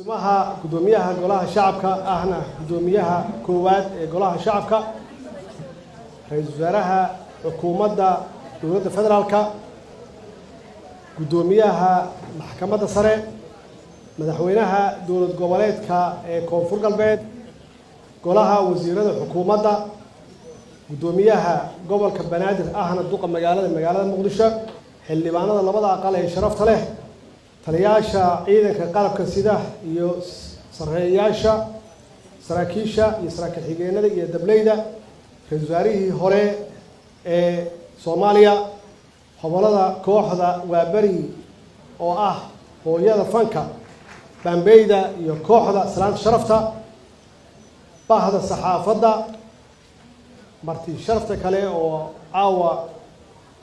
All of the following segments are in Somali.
kusimaha gudoomiyaha golaha shacabka ahna gudoomiyaha koowaad ee golaha shacabka ra'iisul wasaaraha xukuumadda dowladda federaalka gudoomiyaha maxkamadda sare madaxweynaha dowlad goboleedka ee koonfur galbeed golaha wasiirada xukuumadda gudoomiyaha gobolka banaadir ahna duqa magaalada muqdisho xildhibaanada labada aqal ee sharafta leh taliyaasha ciidanka qalabka sida iyo saraakiisha iyo saraakiil xigeenada iyo dableyda ra'iisul wasaarihii hore ee Soomaaliya xubnaha kooxda waabari oo ah hooyada fanka bambeyda iyo kooxda salaanta sharafta bahda saxaafadda marti sharafta kale oo caawa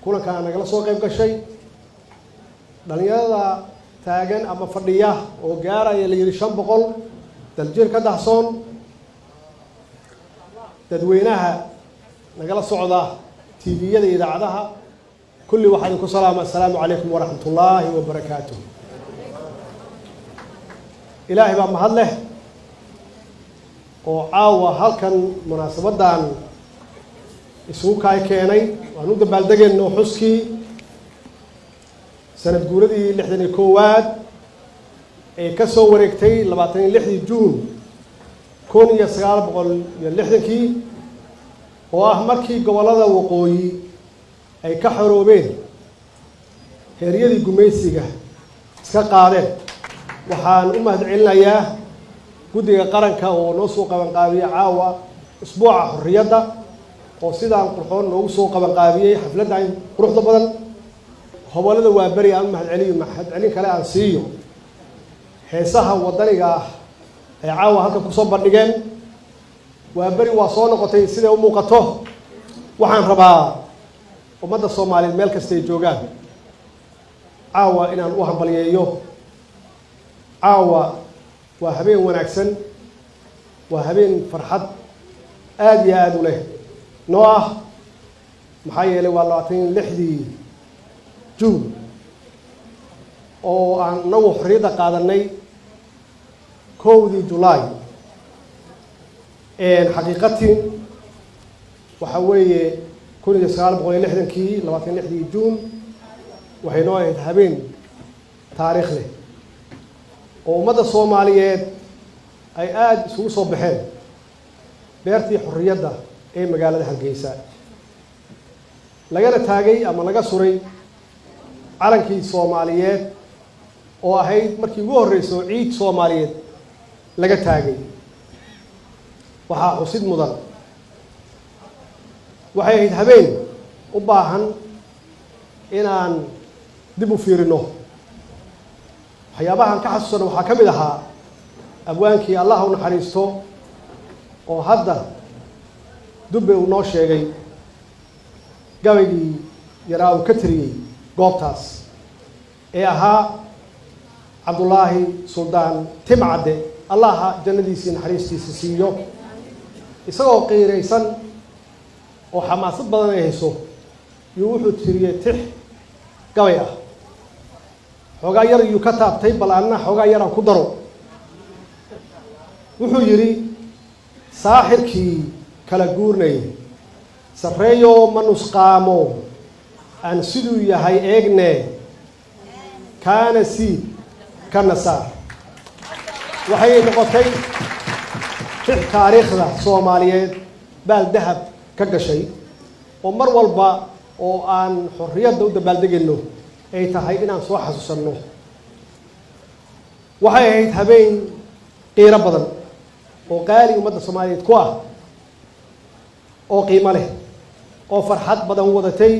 kulanka nagala soo qayb gashay dhalinyarada taagan ama fadhiya oo gaaraya la yiri 500 daljir ka dahsoon dadweynaha nagala socda TV-yada idaacadaha kulli waxaan ku salaamay assalaamu calaykum wa rahmatullaahi wa barakaatuh ilaahay baa mahad leh oo caawa halkan munaasabadan isugu keenay waan u dabaaldegayno xuskii sanad guuradii 61aad ee ka soo wareegtay 26 Juun 1960 oo ah markii gobolada waqooyi ay ka xoroobeen heeryadii gumaysiga iska qaadeen waxaan u mahadcelinayaa guddiga qaranka oo noo soo qaban qaabiyay caawa usbuuca xorriyadda oo sidaan qurxoon noogu soo qaban qaabiyay xafladdan quruxda badan hawlada waa bari aan mahadcelin kale aan siiyo heesaha wadaniga ah ee caawa halka ku soo bandhigeen waa bari waa soo noqotay sida u muuqato waxaan rabaa ummadda Soomaaliyeed meel kasta ay joogaan caawa inaan u hambaliyeeyo caawa waa habeen wanaagsan waa habeen farxad aad iyo aad u leh noo ah maxaa yeelay waa 26 Juun oo aan nagu xorriyadda qaadanay 1 July xaqiiqatii waxa weeye 1960 26 Juun waxay noo ahayd habeen taariikh leh oo ummadda Soomaaliyeed ay aad isugu soo baxeen beertii xorriyadda ee magaalada Hargeysa lagana taagay ama laga suray calankii Soomaaliyeed oo ahayd markii ugu horeysay ciid Soomaaliyeed laga taagay waxa xusid mudan waxay ahayd habeen u baahan inaan dib u fiirino waxyaabahan ka xasuusano waxaa ka mid ahaa abwaankii Allah u naxariisto oo hadda dubbe uu noo sheegay gabaygii yaraa uu ka tiriyay goobtaas ee ahaa Cabdullaahi Suldaan Timcade allaha jannadiisa naxariistiisa siiyo isagoo qiiraysan oo xamaasad badan ay hayso iyo wuxuu tiriyay tix gabay ah xogaa yar uu ka taabtay balaana xogaa yar ku daro wuxuu yiri saaxirkii kala guurnay sareeyo manusqaamo aan siduu yahay eegne kaana si kana saar waxay noqotay tix taariikhda Soomaaliyeed baal dahab ka gashay oo mar walba oo aan xorriyadda u dabaaldegayno ay tahay inaan soo xasuusanno waxay ahayd habeen qiiro badan oo qaali ummadda Soomaaliyeed ku ah oo qiimo leh oo farxad badan wadatay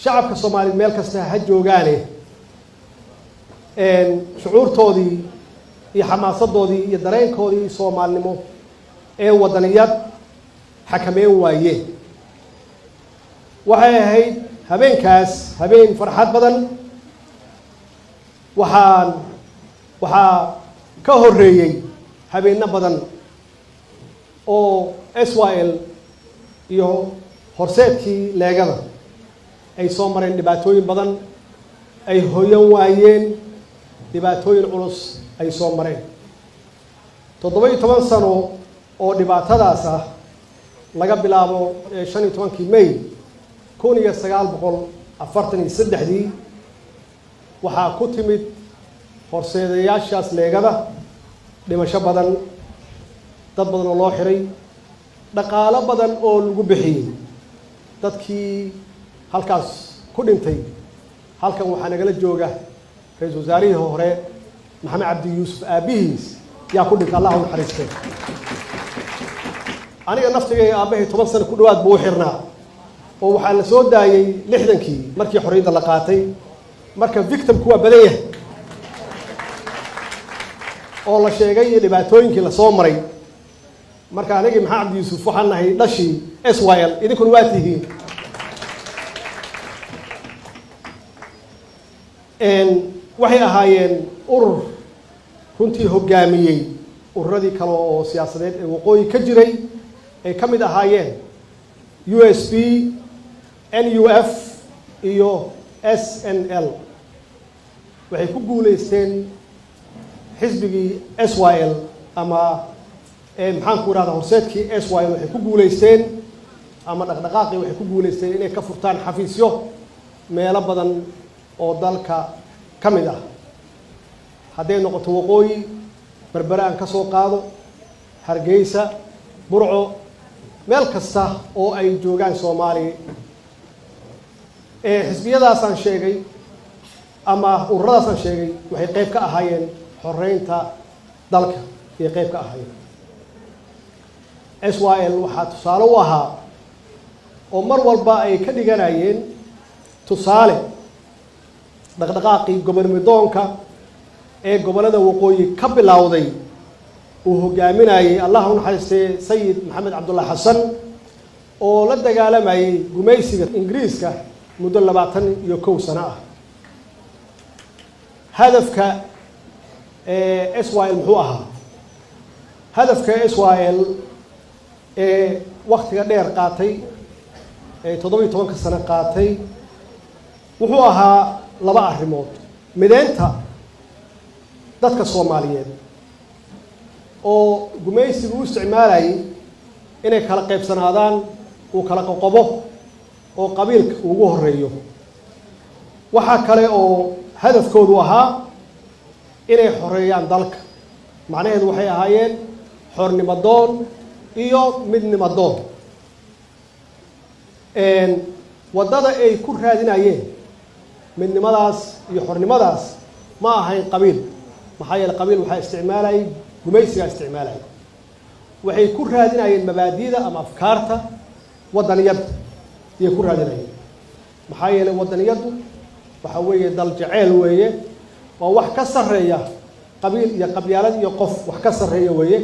shacabka Soomaaliyeed meel kasta ha joogaane shucuurtoodii iyo xamaasadoodii iyo dareenkoodii Soomaalnimo ee wadaniyad xakameyn waayeen waxay ahayd habeenkaas habeen farxad badan waxaa ka horeeyay habeena badan oo SYL iyo horseedkii leegada ay soo mareen dhibaatooyin badan ay hooyan waayeen dhibaatooyin culus ay soo mareen 17 sano oo dhibaatadaas ah laga bilaabo 15 May 1943 waxaa ku timid horseedayaashaas leegada dhimasho badan dad badan oo loo xiray dhaqaale badan oo lagu bixiyay dadkii halkaas ku dhintay halkan waxaa nagala jooga ra'iisul wasaarihii hore Maxamed Cabdi Yuusuf aabihiis yaa ku dhintay Allah u naxariisto aniga naftigay aabahay 10 sano ku dhawaad buu xirnaa oo waxaa la soo daayay 60kii markii xorriyadda la qaatay marka victim kuwa badan yahay oo la sheegay dhibaatooyinkii la soo maray marka aniga Maxamed Cabdi Yuusuf waxaan nahay dhashii SYL idinkuna waa tihiin waxay ahaayeen urur runtii hogaamiyey ururadii kale oo siyaasadeed ee waqooyi ka jiray ay ka mid ahaayeen USP NUF iyo SNL waxay ku guuleysteen xisbigii SYL ama maxaan ku raada horseedkii SYL waxay ku guuleysteen ama dhaqdhaqaaqii waxay ku guuleysteen inay ka furtaan xafiisyo meelo badan oo dalka ka mid ah hadday noqoto waqooyi berbere aan ka soo qaado Hargeysa Burco meel kasta oo ay joogaan Soomaali xisbiyadaas aan sheegay ama ururadaas aan sheegay waxay qayb ka ahaayeen xoreynta dalka iyo qayb ka ahaayeen SYL waxaa tusaale u ahaa oo mar walba ay ka dhiganayeen tusaale dhaqdhaqaaqii gobonimidoonka ee gobolada waqooyi ka bilowday uu hogaaminayay Allah u naxariistay Sayid Maxamed Cabdulla Xasan oo la dagaalamayay gumaysiga Ingiriiska muddo 21 sano ah hadafka SYL muxuu ahaa hadafka SYL waqtiga dheer qaatay 17 sano qaatay wuxuu ahaa laba arrimood mideynta dadka Soomaaliyeed oo gumaysigu u isticmaalayay inay kala qaybsanaadaan oo kala qoqobo oo qabiilka ugu horeeyo waxa kale oo hadafkoodu ahaa inay xoreeyaan dalka macnaheedu waxay ahaayeen xornimadoon iyo midnimadoon wadada ay ku raadinayeen midnimadaas iyo xornimadaas ma ahayn qabiil maxaa yeelay qabiil waxa isticmaalay gumaysiga isticmaalay waxay ku raadinayeen mabaadiida ama afkaarta wadaniyada iyo ku raadinayeen maxaa yeelay wadaniyadu waxa weeye dal jaceyl weeye oo wax ka sareeya qabiil iyo qabyaalad iyo qof wax ka sareeya weeye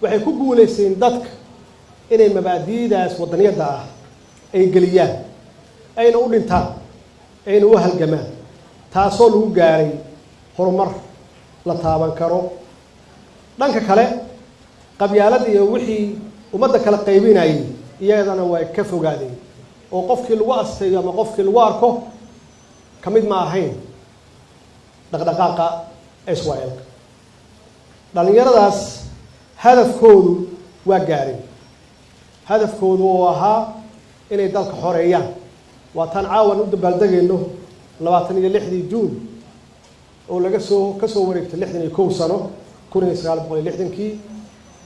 waxay ku guuleysteen dadka inay mabaadiidaas wadaniyada ah ay geliyaan ayna u dhintaan ayna u halgamaan taasoo lagu gaaray horumar la taaban karo dhanka kale qabyaalada iyo wixii ummadda kala qaybinayay iyadana way ka fogaadeen oo qofkii lagu asteeyo ama qofkii lagu arko kamid ma ahayn dhaqdhaqaaqa SYL dhalinyaradaas hadafkoodu waa gaareen hadafkoodu oo ahaa inay dalka xoreeyaan waa tan caawan u dabaaldegayno 26 Juun oo laga soo wareegtay 61 sano 1960kii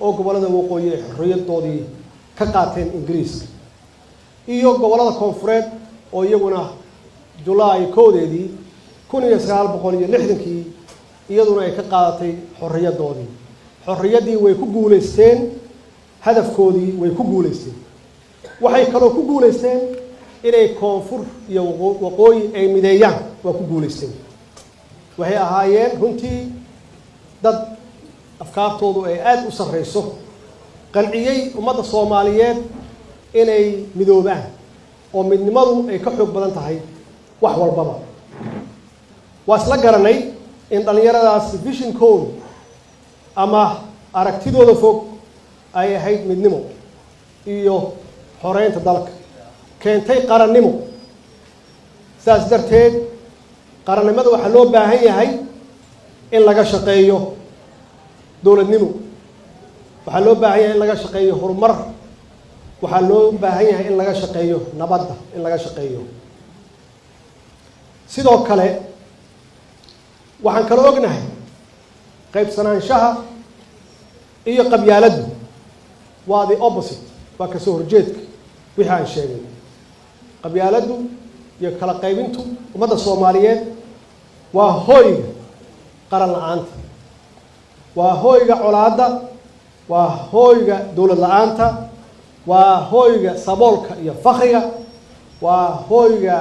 oo gobolada waqooyi ay xorriyadoodii ka qaateen Ingiriiska iyo gobolada koonfureed oo iyaguna July 1 1960kii iyaduna ay ka qaadatay xorriyadoodii way ku guuleysteen hadafkoodii way ku guuleysteen waxay kaloo ku guuleysteen inay koonfur iyo waqooyi ay mideeyaan waa ku guuleysteen waxay ahaayeen runtii dad afkaartoodu ay aad u sareyso qanciyay ummadda Soomaaliyeed inay midoobaan oo midnimadu ay ka xoog badan tahay wax walbaba waa isla garanay in dhalinyaradaas vision code ama aragtidooda fog ay ahayd midnimo iyo xoreynta dalka keentay qarannimo saas darteed qarannimada waxa loo baahan yahay in laga shaqeeyo dowladnimo, waxaa loo baahan yahay in laga shaqeeyo horumar, waxaa loo baahan yahay in laga shaqeeyo nabadda, in laga shaqeeyo. sidoo kale waxaan kala ognahay qaybsanaanshaha iyo qabyaaladdu waa the opposite, waa ka soo horjeedka wixii aan sheegay. qabyaaladdu iyo kala qaybintu ummadda Soomaaliyeed waa hooyga qaran la'aanta, waa hooyga colaadda, waa hooyga dowlad la'aanta, waa hooyga saboolka iyo fakriga, waa hooyga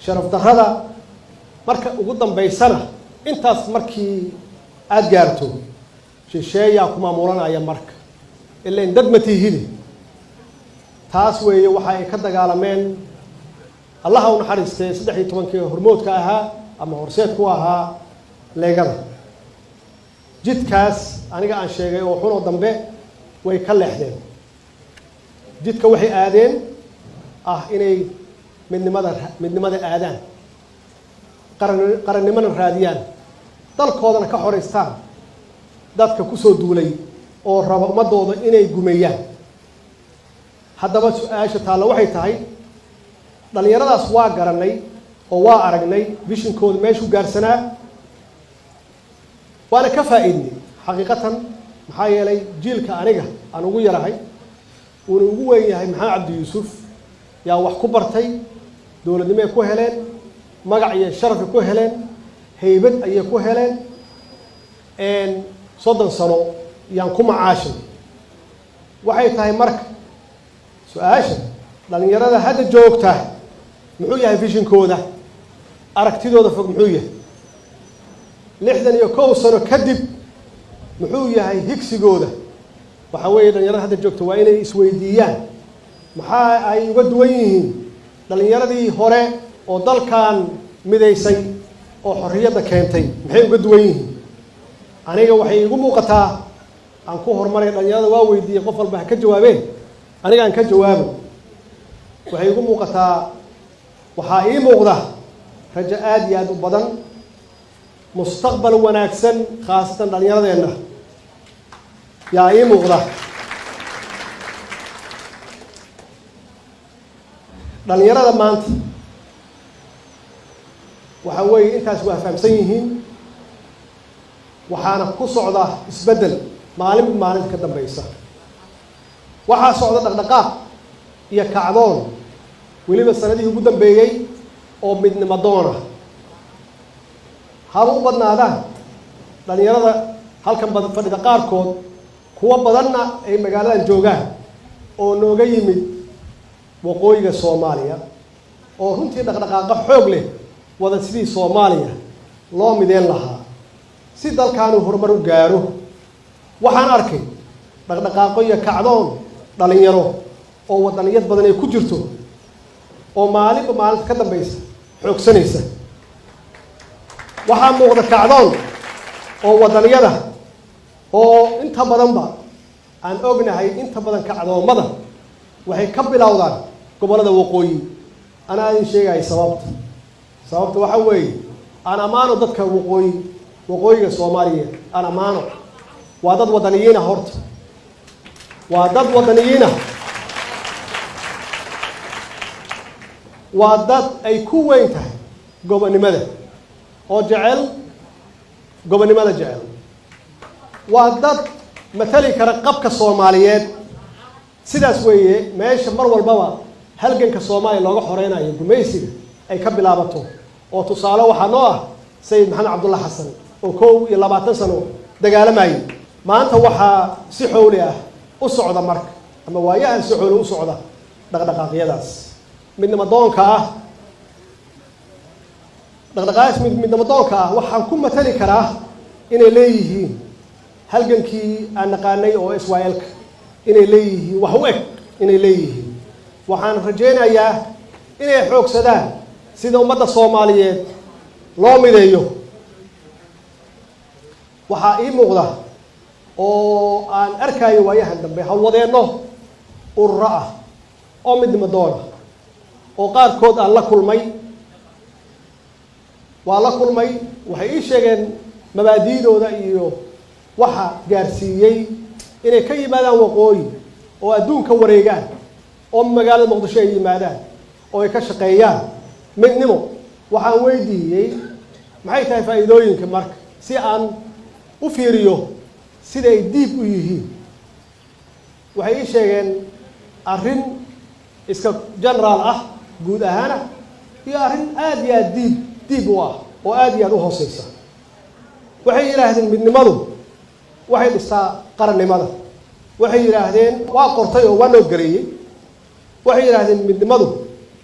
sharaf darrada. marka ugu dambaysana intaas markii aad gaarto shisheeyaa ku maamulanaya marka ilaa dad ma tiihide. taas weeye waxa ay ka dagaalameen allaha u naxariistay 13 hormoodka ahaa ama horseedku ahaa leegada. jidkaas aniga aan sheegay oo xun oo dambe way ka leexdeen. jidka waxay aadeen inay midnimada aadaan, qarannimada raadiyaan, dalkoodana ka xoreystaan dadka ku soo duulay oo raba ummadooda inay gumeeyaan. haddaba su-aasha taalla waxay tahay dhalinyaradaas waa garanay oo waa aragnay vishinkooda meeshuu gaarsanaa, waana ka faa'iidnay xaqiiqatan. maxaa yeelay jiilka aniga aan ugu yarahay uuna ugu weyn yahay maxamed cabdi yuusuf yaa wax ku bartay, dowladnimay ku heleen, magac iyo sharafay ku heleen, haybad ayay ku heleen. 30 sano yaan ku macaashay. waxay tahay marka su-aasha dhalinyarada hadda joogta muxuu yahay vishinkooda, aragtidooda fog muxuu yahay? 61 sano kadib muxuu yahay higsigooda? waxa weeye dhalinyarada hadda joogta waa inay isweydiiyaan maxaa ay uga duwan yihiin dhalinyaradii hore oo dalkan midaysay oo xorriyadda keentay, maxay uga duwan yihiin? aniga waxay igu muuqataa aan ku horumaray. dhalinyarada waa weydiiyey, qof walba ha ka jawaabeen, aniga aan ka jawaabo. waxay igu muuqataa, waxaa ii muuqda rajo aad iyo aad u badan, mustaqbal wanaagsan, khaasatan dhalinyaradeenna yaa ii muuqda. dhalinyarada maanta waxa weeye intaas waa fahamsan yihiin, waxaana ku socda isbeddel maalinba maalinta ka dambaysa. waxaa socda dhaqdhaqaaq iyo kacdoon weliba sanadihii ugu dambeeyey oo midnimo doona. haba u badnaadaan dhalinyarada halkan fadhida qaarkood, kuwa badanna ay magaaladan joogaan oo nooga yimid waqooyiga Soomaaliya oo runtii dhaqdhaqaaqa xoog leh wada sidii Soomaaliya loo mideen lahaa si dalkaanu horumar u gaaro. waxaan arkay dhaqdhaqaaqo iyo kacdoon dhalinyaro oo wadaniyad badan ay ku jirto oo maalinba maalinta ka dambaysa xoogsanaysa. waxaa muuqda kacdoon oo wadaniyada oo inta badanba aan ognahay inta badan kacdoomada waxay ka bilowdaan gobollada waqooyi. anaa idin sheegaya sababta waxa weeye aan ammaano dadka waqooyiga Soomaaliya, aan ammaano. waa dad wadaniyiina, horta waa dad wadaniyiina, waa dad ay ku weyn tahay gobonimada oo jecel gobonimada jecel. waa dad matali kara qabka Soomaaliyeed. sidaas weeye meesha mar walbaba halganka Soomaaliya looga xoreynayo gumaysiga ay ka bilaabato. oo tusaale waxaa noo ah sayid maxamed cabdulla xasan oo 21 sano dagaalamayay. maanta waxaa si xowli ah u socda marka, ama waayahan si xowli u socda dhaqdhaqaaqyadaas midnimo doonka ah. dhaqdhaqaaqaas midnimo doonka ah waxaan ku matali karaa inay leeyihiin halgankii aan naqaanay oo Israa'iilka, inay leeyihiin wax u eg inay leeyihiin. waxaan rajaynayaa inay xoogsadaan sida ummadda Soomaaliyeed loo mideeyo. waxaa ii muuqda oo aan arkayo waayahan dambe hawlwadeenno ururo ah oo midnimo doona oo qaarkood aan la kulmay. waxay ii sheegeen mabaadiidooda iyo waxa gaarsiiyey inay ka yimaadaan waqooyi oo adduunka wareegaan oo magaalada muqdisho ay yimaadaan oo ay ka shaqeeyaan midnimo waxaan weydiiyey maxay tahay faa'iidooyinka marka si aan u fiiriyo sida ay diib u yihiin waxay ii sheegeen arrin iska generaal ah guud ahaana iyo arrin aad iyo aad diib u ah oo aad iyo aad u hooseysa waxay yidhaahdeen midnimadu waxay dhistaa qarannimada waxay yidhaahdeen waa qortay oo waa noo gareeyey waxay yidhaahdeen midnimadu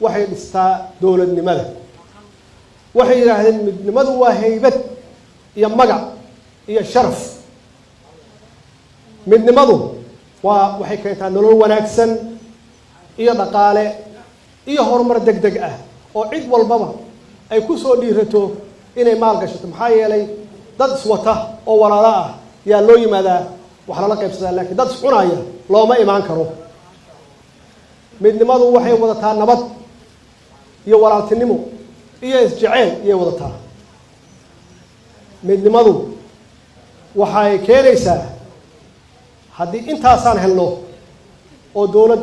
waxay dhistaa dowladnimada waxay yidhaahdeen midnimadu waa haybad iyo magac iyo sharaf midnimadu waxay keentaa nolol wanaagsan iyo dhaqaale iyo horumar degdeg ah oo cid walbaba ay ku soo dhiirato inay maal gashato maxaa yeelay dad iswata oo walaalo ah yaa loo yimaadaa wax lala qaybsadaa laakiin dad iscunaya looma imaan karo midnimadu waxay wadataa nabad iyo walaaltinimo iyo isjeceyl iyay wadataa midnimadu waxay keenaysaa haddii intaasaan helno oo dowlad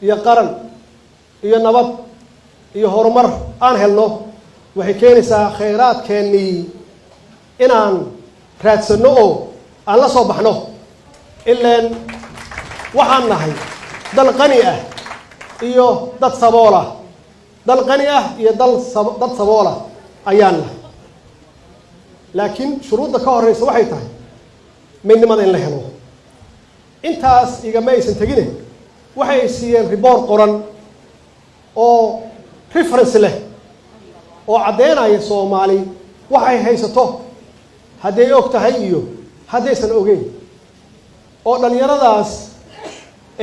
iyo qaran iyo nabad iyo horumar aan helno waxay keenaysaa khayraadkeennii inaan raadsanno oo aan la soo baxno ilaan waxaan nahay dal qani ah iyo dad sabool ah dal qani ah iyo dad sabool ah ayaan nahay laakiin shuruudda ka horreysa waxay tahay midnimada in la helo intaas igama aysan tegine waxay siiyeen riboor qoran oo reference leh oo caddeynaya soomaali waxay haysato hadday og tahay iyo haddaysan ogeyn oo dhallinyaradaas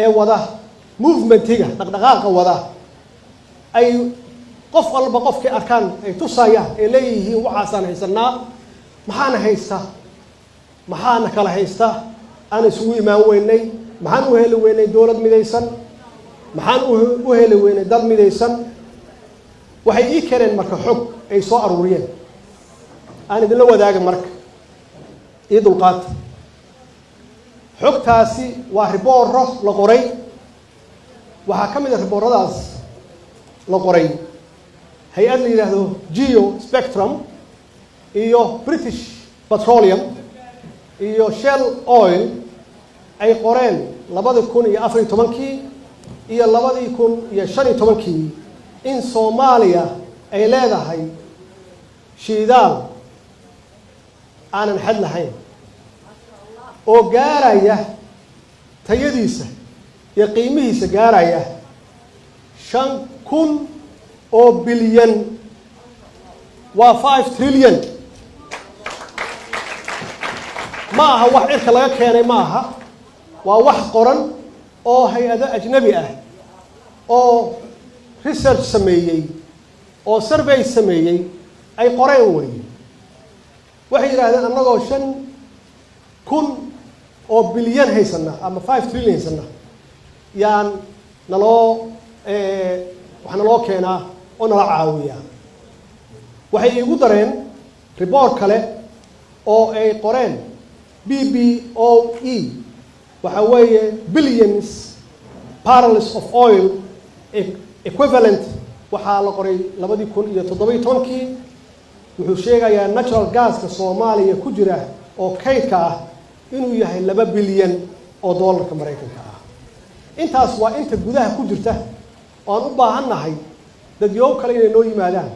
ee wada movementiga dhaqdhaqaaqa wada ay qof walba qofkii arkaan ay tusayaan ay leeyihiin waxaasaan haysanaa maxaana haysta maxaana kala haysta aan isugu imaan weynay maxaan u heli weynay dowlad midaysan maxaan u heli weynay dad midaysan waxay ii keeneen marka xog ay soo aruuriyeen aan idinla wadaaga marka ii dulqaata xogtaasi waa ribooro la qoray waxaa ka mid a ribooradaas la qoray hay-ad la yidhaahdo geo spectrum iyo British Petroleum iyo Shell Oil ay qoreen 2014 iyo 2015 in Soomaaliya ay leedahay shidaal aanan xad lahayn oo gaaraya tayadiisa iyo qiimihiisa gaaraya 5,000 oo bilyan waa 5 trillion ma aha wax cirka laga keenay ma aha waa wax qoran oo hay-ado ajnabi ah oo research sameeyey oo survey sameeyey ay qoreen weeye waxay yidhaahdeen annagoo 5,000 oo bilyan haysana ama 5 trillion haysana yaan wax naloo keenaa oo nala caawiyaa waxay iigu dareen report kale oo ay qoreen BBOE waxa weeye billions barrels of oil equivalent waxaa la qoray 2017 wuxuu sheegayaa natural gaska Soomaaliya ku jira oo kaydka ah inuu yahay 2 bilyan oo dollarka Mareykanka ah intaas waa inta gudaha ku jirta oo aan u baahannahay dadyow kale inay noo yimaadaan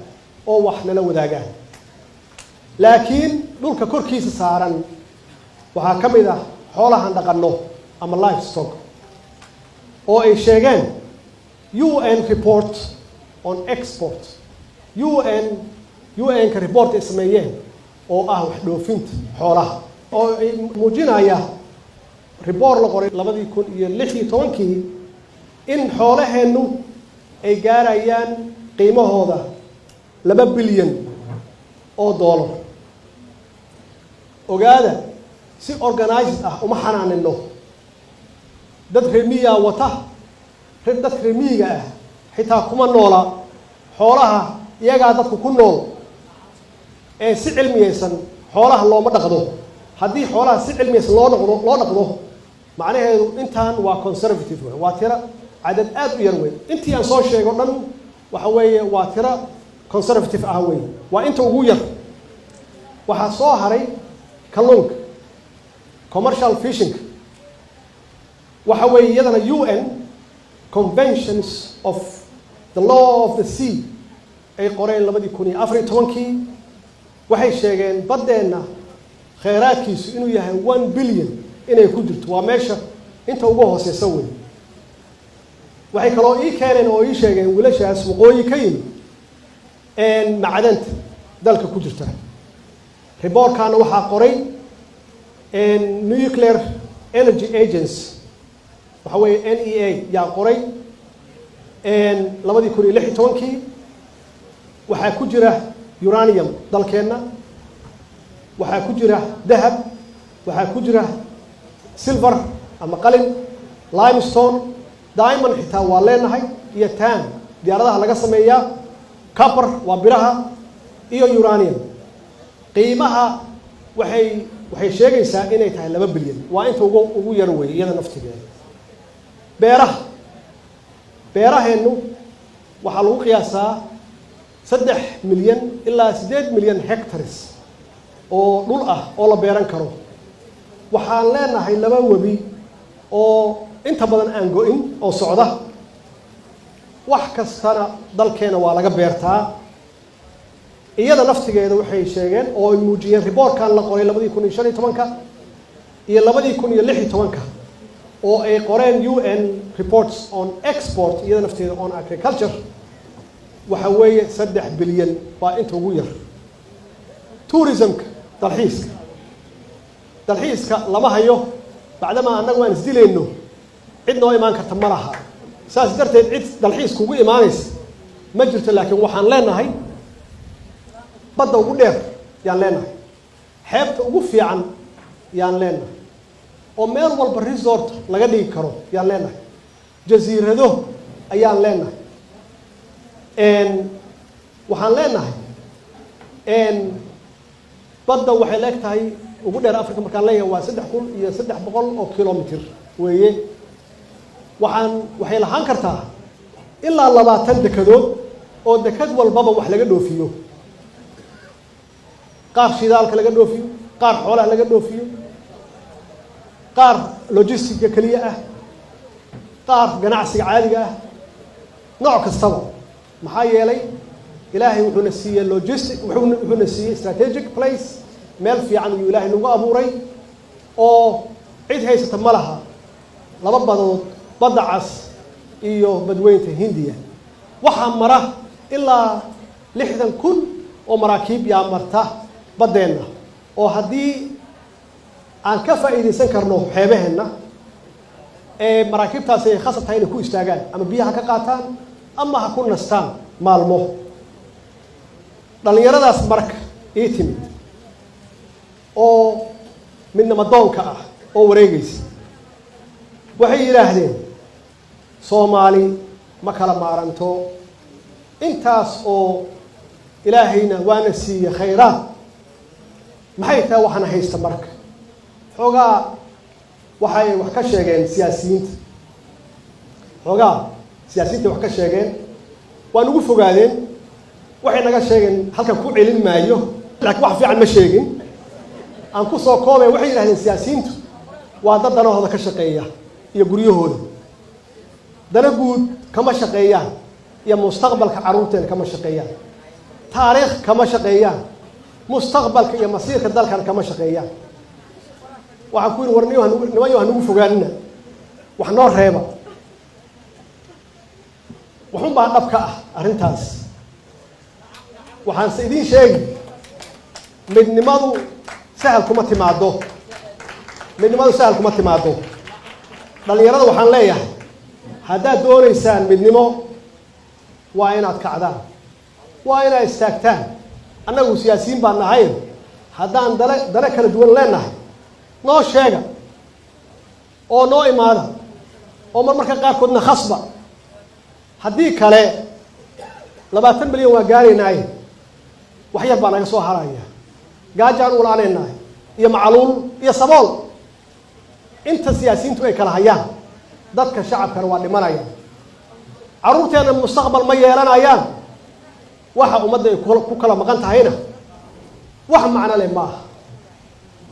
oo wax nala wadaagaan laakiin dhulka korkiisa saaran waxaa ka mid ah xoolahan dhaqanno ama livestock oo ay sheegeen UN report on export UN ka report ay sameeyeen oo ah wax dhoofinta xoolaha oo ay muujinaya report la qoray 2016 in xoolaheenu ay gaarayaan qiimahooda 2 bilyan oo dollar ogaada si organized ah uma xanaanino dad reemiya wata dad reemiga ah xitaa kuma noola xoolaha iyagaa dadku ku nool ee si cilmiyeysan xoolaha looma dhaqdo haddii xoolaha si cilmiyeysan loo dhaqdo macnaheedu intaan waa conservative wey waa tira cadad aad u yar wey intii aan soo sheego dhan waxa weeye waa tira conservative ah wey waa inta ugu yar waxaa soo haray kalluunka commercial fishing waxa weeye iyadana UN conventions of the law of the sea ay qoreen 2014 waxay sheegeen badeena kheyraadkiisu inuu yahay 1 billion inay ku jirto waa meesha inta ugu hooseysa weyn waxay kaloo ii keeneen oo ii sheegeen wiilashaas waqooyi ka yimid macdanta dalka ku jirta riboorkaana waxaa qoray nuclear energy agency waxa weeye NEA yaa qoray 2016 waxaa ku jira uranium dalkeenna waxaa ku jira dahab waxaa ku jira silver ama qalin limestone diamond xitaa waa leenahay iyo tan diyaaradaha laga sameeyaa copper waa biraha iyo uranium qiimaha waxay sheegaysaa inay tahay 2 bilyan waa inta ugu yar weey iyada naftigeeda beeraheenu waxaa lagu qiyaasaa 3 milyan ilaa 8 milyan hectares oo dhul ah oo la beeran karo waxaan leenahay 2 webi oo inta badan aan go'in oo socda wax kastana dalkeena waa laga beertaa iyada naftigeeda waxay sheegeen oo ay muujiyeen riboorkan la qoray 2015 iyo 2016 oo ay qoreen UN reports on export iyada nafteeda on agriculture waxa weeye 3 bilyan waa inta ugu yar tourismka dalxiiska lama hayo bacdama annagu aan isdilayno cid noo imaan karta ma laha saas darteed cid dalxiis kugu imaanaysa ma jirto laakiin waxaan leenahay badda ugu dheer yaan leenahay xeebta ugu fiican yaan leenahay oo meel walba resort laga dhigi karo yaan leenahay jasiirado ayaan leenahay waxaan leenahay badda waxay leegtahay ugu dheer Afrika markaan leeyahay waa 3,300 oo kilomitir weeye waxay lahaan kartaa ilaa 20 dekadood oo dekad walbaba wax laga dhoofiyo qaar shidaalka laga dhoofiyo qaar xoolaha laga dhoofiyo qaar logistic kaliya ah qaar ganacsiga caadiga ah nooc kastaba maxaa yeelay ilaahay wuxuuna siiyay logistic wuxuuna siiyay strategic place meel fiican uu ilaahay nagu abuuray oo cid haysata ma laha 2 badood badda cas iyo badweynta Hindiya waxa mara ilaa 60,000 oo maraakiib yaa marta badeena oo haddii aan ka faa'iideysan karno xeebaheena maraakiibtaasi ay khasab tahay inay ku istaagaan ama biyaha ka qaataan ama ha ku nastaan maalmo dhalinyaradaas marka ii timid oo midnimo doonka ah oo wareegaysa waxay yiraahdeen Soomaali ma kala maaranto intaas oo ilaahayna waana siiyay khayraad maxay tahay waxaan haysta marka xogaa waxay wax ka sheegeen siyaasiyiinta wax ka sheegeen waan ugu fogaadeen waxay naga sheegeen halka ku celin maayo laakiin wax fiican ma sheegin aan ku soo koobay waxay yiraahdeen siyaasiyiintu waa dad danahooda ka shaqeeya iyo guryahooda dana guud kama shaqeeyaan iyo mustaqbalka caruurteena kama shaqeeyaan taariikh kama shaqeeyaan mustaqbalka iyo masiirka dalkan kama shaqeeyaan waxaan ku yiri warniyo hanugu fogaanina wax noo reeba waxun baa dhabka ah arrintaas waxaan idin sheegi midnimadu sahal kuma timaado dhalinyarada waxaan leeyahay haddaad doonaysaan midnimo waa inaad kacdaan waa inaad istaagtaan annagu siyaasiyiin baan nahay haddaan dale kala duwan leenahay noo sheega oo noo imaada oo marmarka qaarkoodna khasba haddii kale 20 milyan waa gaaraynaaye wax yar baa naga soo haraya gaajaan u la'aanaynaa iyo macluul iyo sabool inta siyaasiyiintu ay kala hayaan dadka shacabkana waa dhimanayaan carruurteena mustaqbal ma yeelanayaan waxa ummadda ay ku kala maqan tahayna wax macno leh maaha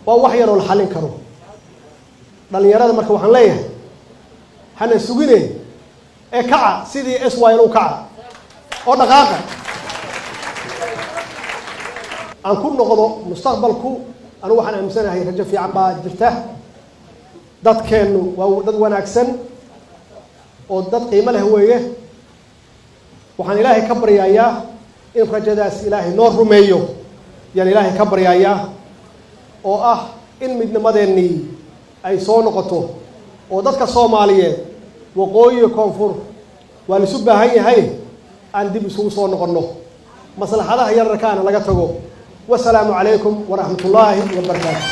waa wax yaroo la xallin karo dhalinyarada marka waxaan leeyahay hana sugineen ee kaca sidii SYL u kaca oo dhaqaaqa aan ku noqdo mustaqbalku anigu waxaan aaminsanahay rajo fiican baa jirta dadkeenu waa dad wanaagsan oo dad qiimo leh weeye waxaan ilaahay ka baryayaa in rajadaas ilaahay noo rumeeyo yaan ilaahay ka baryayaa oo ah in midnimadeennii ay soo noqoto oo dadka Soomaaliyeed waqooyi koonfur waa la isu baahan yahay aan dib isugu soo noqonno maslaxadaha yararkaana laga tago والسلام عليكم ورحمة الله وبركاته